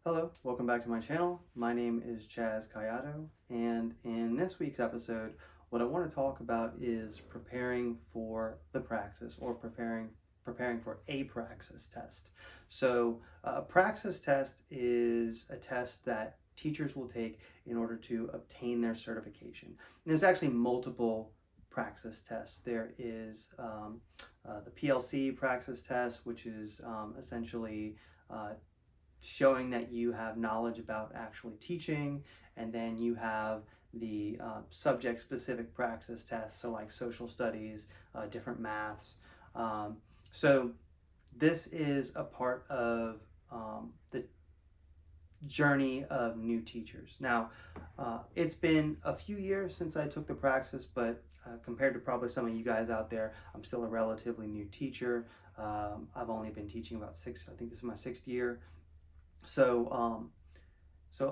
Hello, welcome back to my channel. My name is Chaz Kayato, and in this week's episode, what I want to talk about is preparing for the Praxis or preparing for a Praxis test. So, a Praxis test is a test that teachers will take in order to obtain their certification. And there's actually multiple Praxis tests. There is the PLC Praxis test, which is essentially showing that you have knowledge about actually teaching, and then you have the subject-specific Praxis tests, so like social studies, different maths. So this is a part of the journey of new teachers. Now, it's been a few years since I took the Praxis, but compared to probably some of you guys out there, I'm still a relatively new teacher. I've only been teaching about I think this is my sixth year. So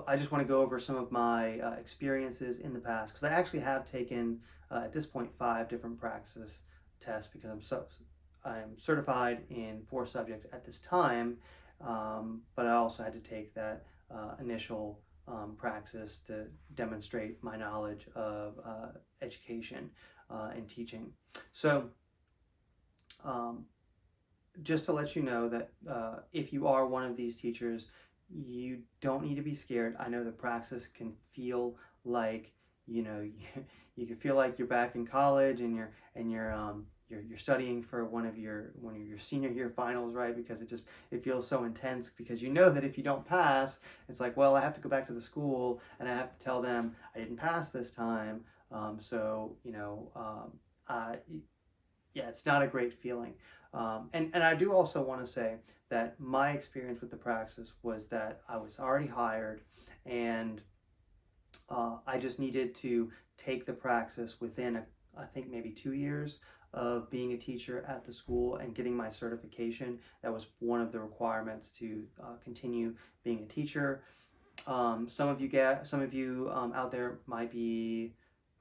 I just want to go over some of my experiences in the past, because I actually have taken at this point 5 different Praxis tests, because I'm certified in 4 subjects at this time, but I also had to take that initial Praxis to demonstrate my knowledge of education and teaching. So just to let you know that if you are one of these teachers, you don't need to be scared. I know the Praxis can feel like, you can feel like you're back in college, and you're studying for one of your senior year finals, right? Because it feels so intense, because you know that if you don't pass, it's like, well, I have to go back to the school and I have to tell them I didn't pass this time. Yeah, it's not a great feeling. And I do also want to say that my experience with the Praxis was that I was already hired, and I just needed to take the Praxis within, I think, maybe 2 years of being a teacher at the school and getting my certification. That was one of the requirements to continue being a teacher. Some of you out there might be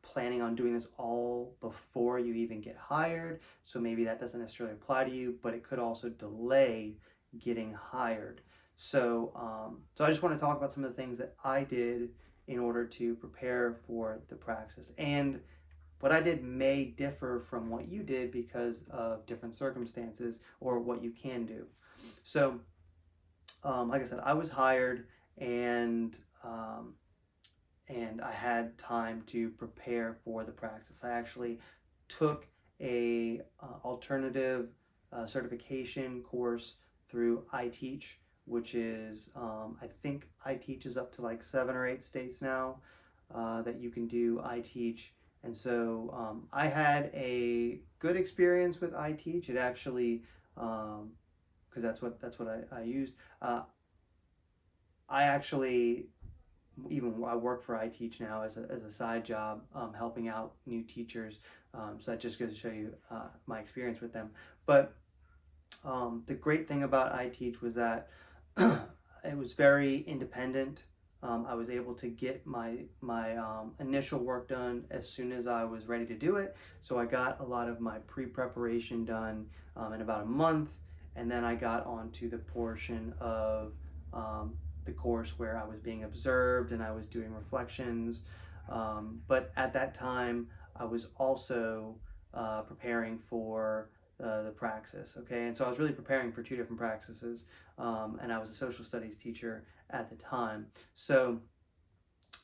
planning on doing this all before you even get hired, so maybe that doesn't necessarily apply to you, but it could also delay getting hired. So I just want to talk about some of the things that I did in order to prepare for the Praxis. And what I did may differ from what you did because of different circumstances, or what you can do. So like I said, I was hired, and I had time to prepare for the Praxis. I actually took a alternative certification course through iTeach, which is I think iTeach is up to like 7 or 8 states now that you can do iTeach. And so I had a good experience with iTeach. It actually, because that's what I used. I actually, I work for iTeach now as a side job, helping out new teachers. So that just goes to show you my experience with them. But the great thing about iTeach was that it was very independent. I was able to get my initial work done as soon as I was ready to do it. So I got a lot of my pre-preparation done in about a month, and then I got onto the portion of the course where I was being observed and I was doing reflections. But at that time, I was also preparing for the Praxis, okay? And so I was really preparing for 2 different Praxises, and I was a social studies teacher at the time. So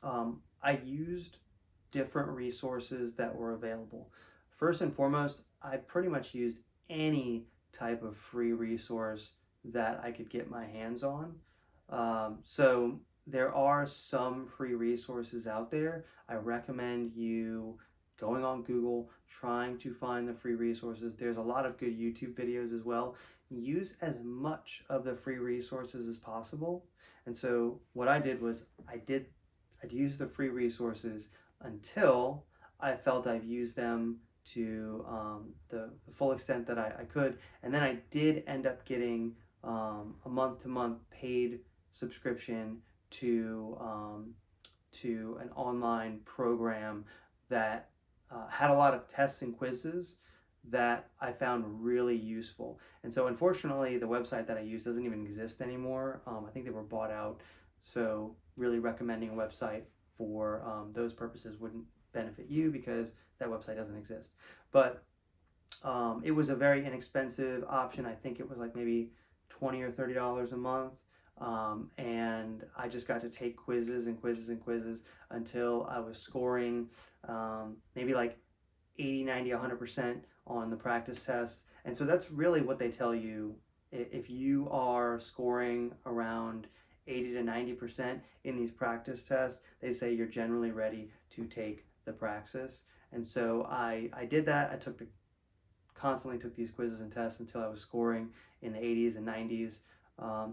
I used different resources that were available. First and foremost, I pretty much used any type of free resource that I could get my hands on. So there are some free resources out there. I recommend you going on Google, trying to find the free resources. There's a lot of good YouTube videos as well. Use as much of the free resources as possible. And so what I did was I'd use the free resources until I felt I've used them to the full extent that I could. And then I did end up getting a month-to-month paid subscription to an online program that had a lot of tests and quizzes that I found really useful. And so unfortunately, the website that I use doesn't even exist anymore. I think they were bought out. So really recommending a website for those purposes wouldn't benefit you because that website doesn't exist. But it was a very inexpensive option. I think it was like maybe $20 or $30 a month. And I just got to take quizzes and quizzes and quizzes until I was scoring maybe like 80, 90, 100% on the practice tests. And so that's really what they tell you. If you are scoring around 80 to 90% in these practice tests, they say you're generally ready to take the Praxis. And so I did that. I constantly took these quizzes and tests until I was scoring in the 80s and 90s,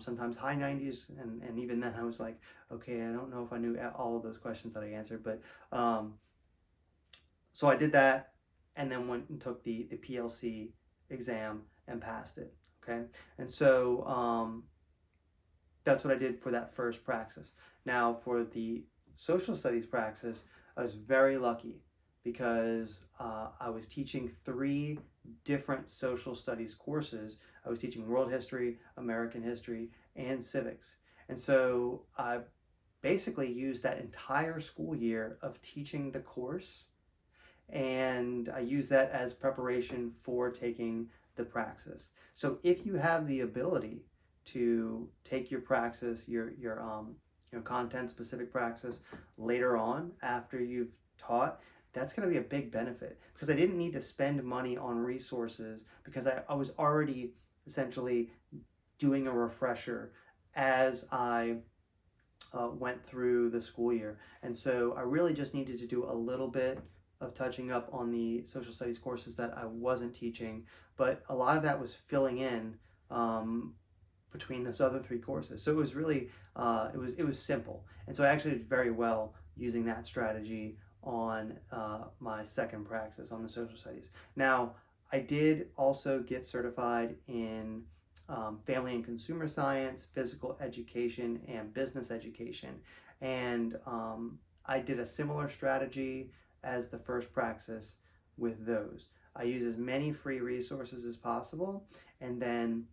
sometimes high 90s. And even then I was like, okay, I don't know if I knew all of those questions that I answered. But so I did that and then went and took the PLC exam and passed it. Okay. And so that's what I did for that first Praxis. Now for the social studies Praxis, I was very lucky because I was teaching 3 different social studies courses. I was teaching world history, American history, and civics. And so I basically used that entire school year of teaching the course, and I used that as preparation for taking the Praxis. So if you have the ability to take your Praxis, your content specific Praxis later on after you've taught, that's going to be a big benefit because I didn't need to spend money on resources because I was already essentially doing a refresher as I went through the school year. And so I really just needed to do a little bit of touching up on the social studies courses that I wasn't teaching, but a lot of that was filling in between those other 3 courses. So it was really, it was simple. And so I actually did very well using that strategy on my second Praxis on the social studies. Now, I did also get certified in family and consumer science, physical education, and business education. And I did a similar strategy as the first Praxis with those. I use as many free resources as possible, and then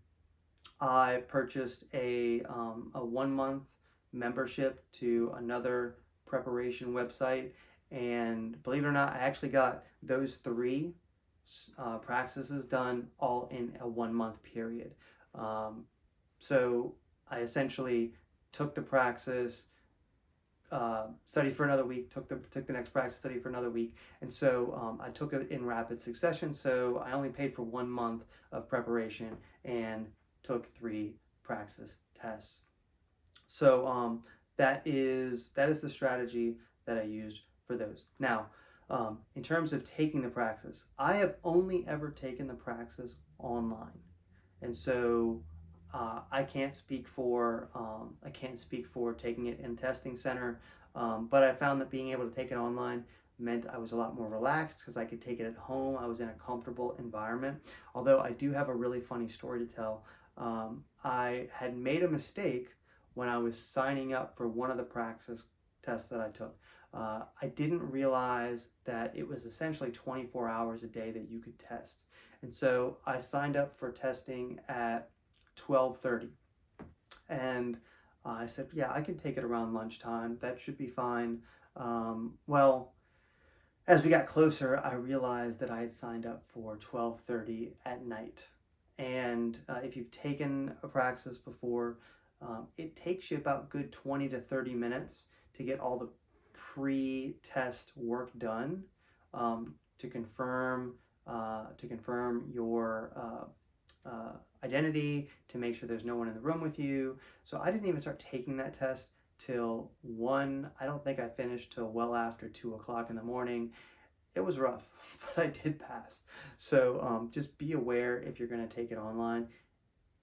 I purchased a 1-month membership to another preparation website, and believe it or not, I actually got those 3 Praxises done all in a 1-month period. So I essentially took the Praxis, studied for another week, took the next Praxis, studied for another week, and so I took it in rapid succession. So I only paid for 1 month of preparation and took 3 Praxis tests. So that is the strategy that I used for those. Now, in terms of taking the Praxis, I have only ever taken the Praxis online, and so I can't speak for taking it in testing center, but I found that being able to take it online meant I was a lot more relaxed because I could take it at home. I was in a comfortable environment. Although I do have a really funny story to tell. I had made a mistake when I was signing up for one of the Praxis tests that I took. I didn't realize that it was essentially 24 hours a day that you could test. And so I signed up for testing at 12:30. And I said, yeah, I can take it around lunchtime. That should be fine. Well, as we got closer, I realized that I had signed up for 12:30 at night. And if you've taken a Praxis before, it takes you about good 20 to 30 minutes to get all the pre-test work done, to confirm your identity, to make sure there's no one in the room with you. So I didn't even start taking that test till 1. I don't think I finished till well after 2 o'clock in the morning. It was rough, but I did pass. So just be aware if you're going to take it online.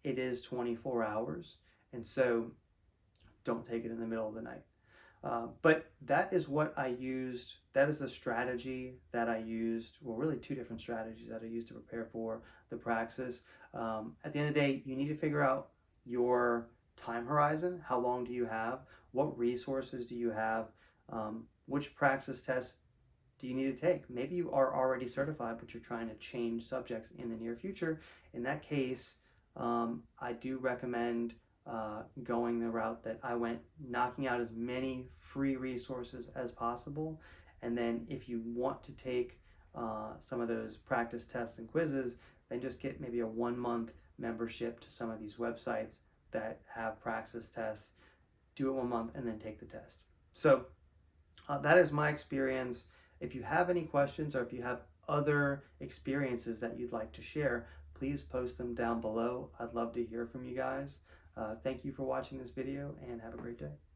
It is 24 hours, and so don't take it in the middle of the night. But that is what I used. That is the strategy that I used. Well, really 2 different strategies that I used to prepare for the Praxis. At the end of the day, you need to figure out your time horizon. How long do you have? What resources do you have? Which Praxis test do you need to take? Maybe you are already certified, but you're trying to change subjects in the near future. In that case, I do recommend going the route that I went, knocking out as many free resources as possible. And then if you want to take some of those practice tests and quizzes, then just get maybe a 1 month membership to some of these websites that have Praxis tests. Do it 1 month and then take the test. So that is my experience. If you have any questions or if you have other experiences that you'd like to share, please post them down below. I'd love to hear from you guys. Thank you for watching this video and have a great day.